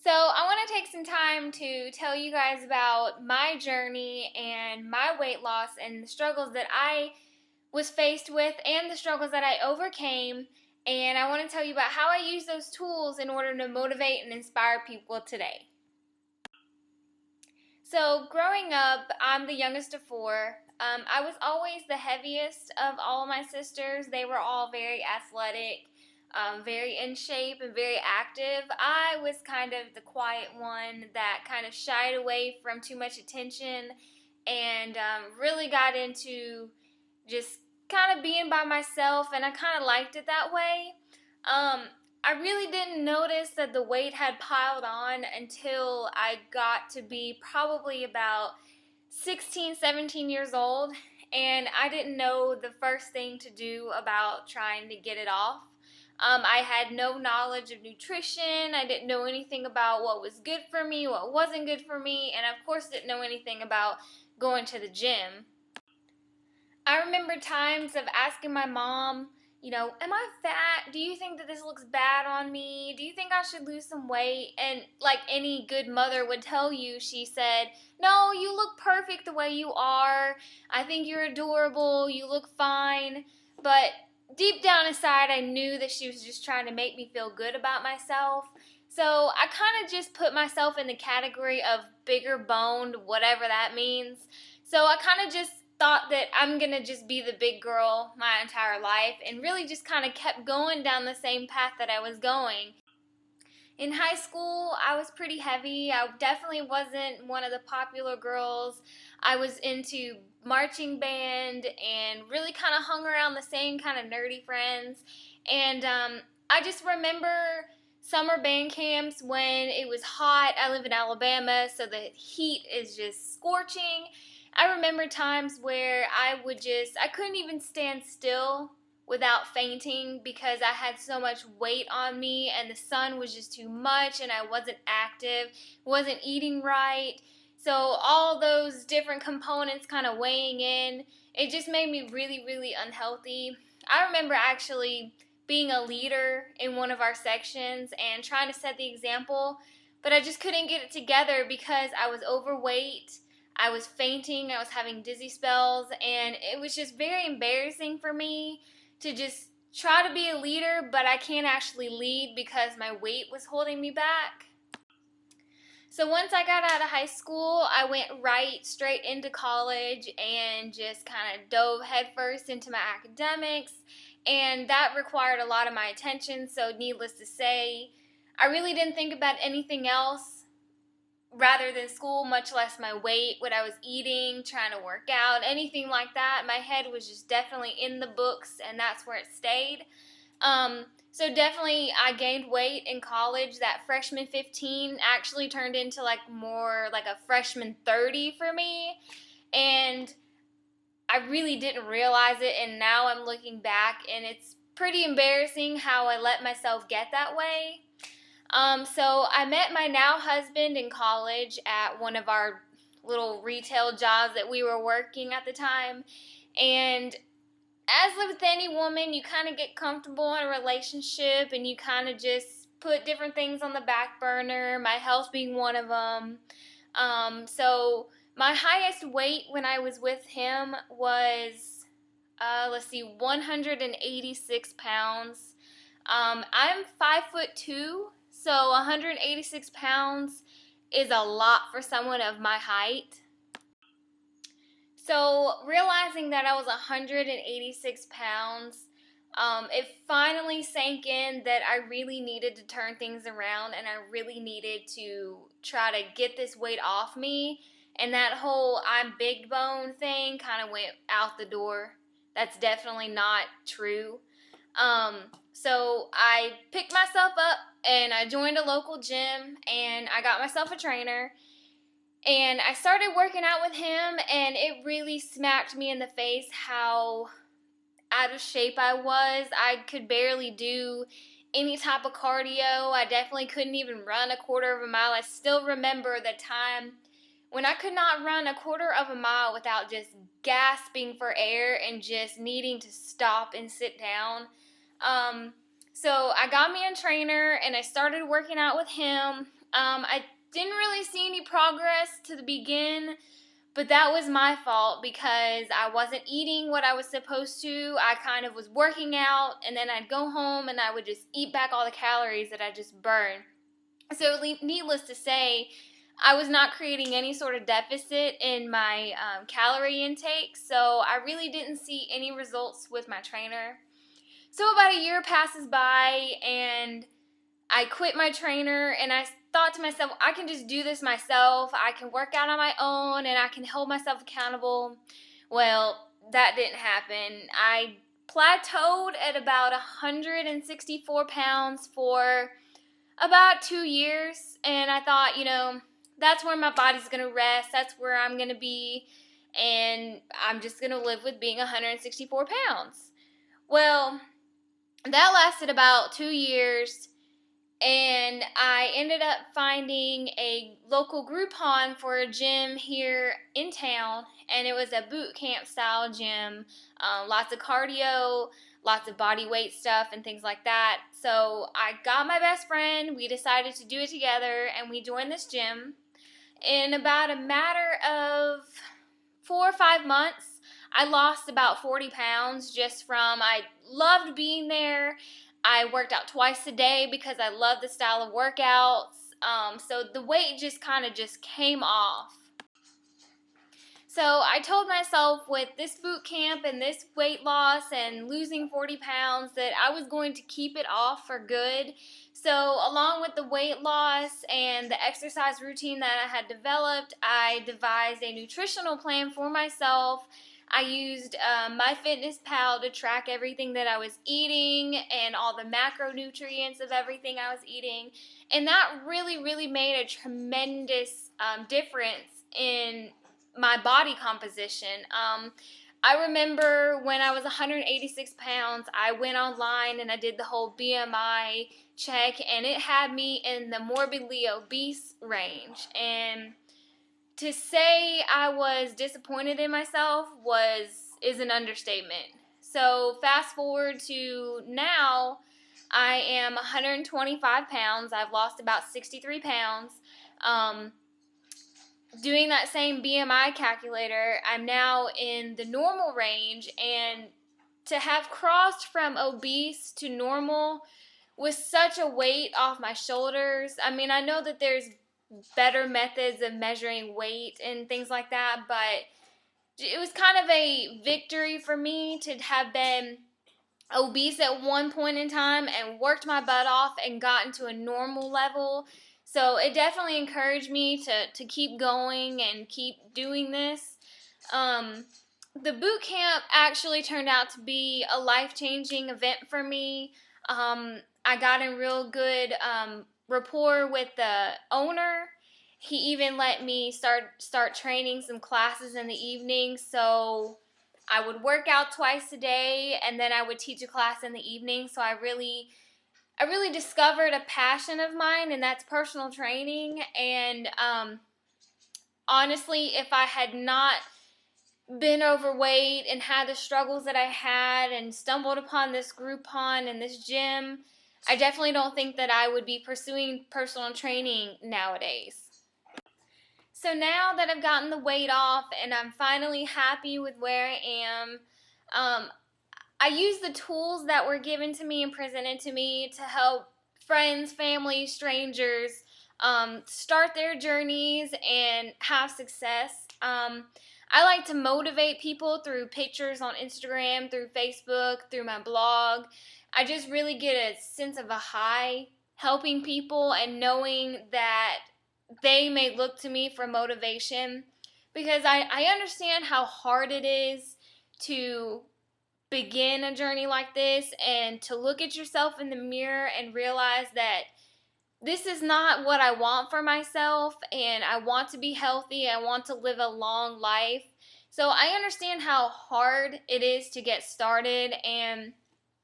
So, I want to take some time to tell you guys about my journey and my weight loss and the struggles that I was faced with and the struggles that I overcame. And I want to tell you about how I use those tools in order to motivate and inspire people today. So, growing up, I'm the youngest of four. I was always the heaviest of all my sisters. They were all very athletic, very in shape, and very active. I was kind of the quiet one that kind of shied away from too much attention and really got into just kind of being by myself, and I kind of liked it that way. I really didn't notice that the weight had piled on until I got to be probably about 16, 17 years old, and I didn't know the first thing to do about trying to get it off. I had no knowledge of nutrition. I didn't know anything about what was good for me, what wasn't good for me, and of course didn't know anything about going to the gym. I remember times of asking my mom, am I fat? Do you think that this looks bad on me? Do you think I should lose some weight? And like any good mother would tell you, she said, no, you look perfect the way you are. I think you're adorable. You look fine. But deep down inside, I knew that she was just trying to make me feel good about myself. So I kind of just put myself in the category of bigger boned, whatever that means. So I kind of just thought that I'm going to just be the big girl my entire life, and really just kind of kept going down the same path that I was going. In high school, I was pretty heavy. I definitely wasn't one of the popular girls. I was into marching band and really kind of hung around the same kind of nerdy friends. And I just remember summer band camps when it was hot. I live in Alabama, so the heat is just scorching. I remember times where I couldn't even stand still without fainting because I had so much weight on me and the sun was just too much and I wasn't active, wasn't eating right. So all those different components kind of weighing in, it just made me really, really unhealthy. I remember actually being a leader in one of our sections and trying to set the example, but I just couldn't get it together because I was overweight. I was fainting, I was having dizzy spells, and it was just very embarrassing for me to just try to be a leader, but I can't actually lead because my weight was holding me back. So once I got out of high school, I went right straight into college and just kind of dove headfirst into my academics, and that required a lot of my attention, so needless to say, I really didn't think about anything else rather than school, much less my weight, what I was eating, trying to work out, anything like that. My head was just definitely in the books, and that's where it stayed. So definitely I gained weight in college. That freshman 15 actually turned into more like a freshman 30 for me, and I really didn't realize it, and now I'm looking back, and it's pretty embarrassing how I let myself get that way. So I met my now husband in college at one of our little retail jobs that we were working at the time. And as with any woman, you kind of get comfortable in a relationship and you kind of just put different things on the back burner, my health being one of them. So my highest weight when I was with him was, 186 pounds. I'm 5'2". So 186 pounds is a lot for someone of my height. So realizing that I was 186 pounds, it finally sank in that I really needed to turn things around and I really needed to try to get this weight off me. And that whole I'm big bone thing kind of went out the door. That's definitely not true. So I picked myself up and I joined a local gym and I got myself a trainer and I started working out with him, and it really smacked me in the face how out of shape I was. I could barely do any type of cardio. I definitely couldn't even run a quarter of a mile. I still remember the time when I could not run a quarter of a mile without just gasping for air and just needing to stop and sit down. So I got me a trainer and I started working out with him. I didn't really see any progress to the begin, but that was my fault because I wasn't eating what I was supposed to. I kind of was working out, and then I'd go home and I would just eat back all the calories that I just burned. So needless to say, I was not creating any sort of deficit in my calorie intake, so I really didn't see any results with my trainer. So about a year passes by, and I quit my trainer, and I thought to myself, I can just do this myself. I can work out on my own, and I can hold myself accountable. Well, that didn't happen. I plateaued at about 164 pounds for about 2 years, and I thought, that's where my body's going to rest. That's where I'm going to be, and I'm just going to live with being 164 pounds. Well, that lasted about 2 years, and I ended up finding a local Groupon for a gym here in town, and it was a boot camp style gym. Lots of cardio, lots of body weight stuff, and things like that. So I got my best friend. We decided to do it together, and we joined this gym. In about a matter of 4 or 5 months, I lost about 40 pounds just from, I loved being there. I worked out twice a day because I love the style of workouts. So the weight just kind of just came off. So I told myself with this boot camp and this weight loss and losing 40 pounds that I was going to keep it off for good. So along with the weight loss and the exercise routine that I had developed, I devised a nutritional plan for myself. I used MyFitnessPal to track everything that I was eating and all the macronutrients of everything I was eating. And that really, really made a tremendous difference in my body composition. I remember when I was 186 pounds, I went online and I did the whole BMI check, and it had me in the morbidly obese range. And to say I was disappointed in myself is an understatement. So fast forward to now, I am 125 pounds. I've lost about 63 pounds. Doing that same BMI calculator, I'm now in the normal range, and to have crossed from obese to normal with such a weight off my shoulders. I mean, I know that there's better methods of measuring weight and things like that, but it was kind of a victory for me to have been obese at one point in time and worked my butt off and gotten to a normal level. So it definitely encouraged me to keep going and keep doing this. The boot camp actually turned out to be a life-changing event for me. I got in real good rapport with the owner. He even let me start training some classes in the evening, so I would work out twice a day, and then I would teach a class in the evening. So I really discovered a passion of mine, and that's personal training. And honestly, if I had not been overweight and had the struggles that I had and stumbled upon this Groupon and this gym, I definitely don't think that I would be pursuing personal training nowadays. So now that I've gotten the weight off and I'm finally happy with where I am, I use the tools that were given to me and presented to me to help friends, family, strangers start their journeys and have success. I like to motivate people through pictures on Instagram, through Facebook, through my blog. I just really get a sense of a high helping people and knowing that they may look to me for motivation, because I understand how hard it is to begin a journey like this and to look at yourself in the mirror and realize that this is not what I want for myself, and I want to be healthy. I want to live a long life. So I understand how hard it is to get started, and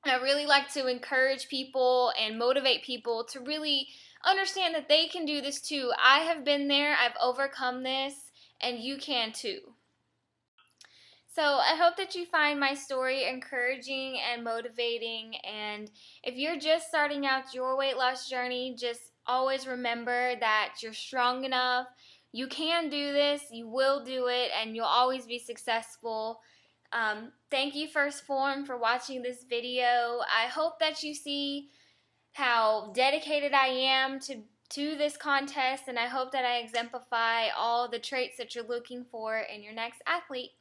I really like to encourage people and motivate people to really understand that they can do this too. I have been there, I've overcome this, and you can too. So I hope that you find my story encouraging and motivating. And if you're just starting out your weight loss journey, just always remember that you're strong enough. You can do this, you will do it, and you'll always be successful. Thank you, 1stPhorm, for watching this video. I hope that you see how dedicated I am to this contest, and I hope that I exemplify all the traits that you're looking for in your next athlete.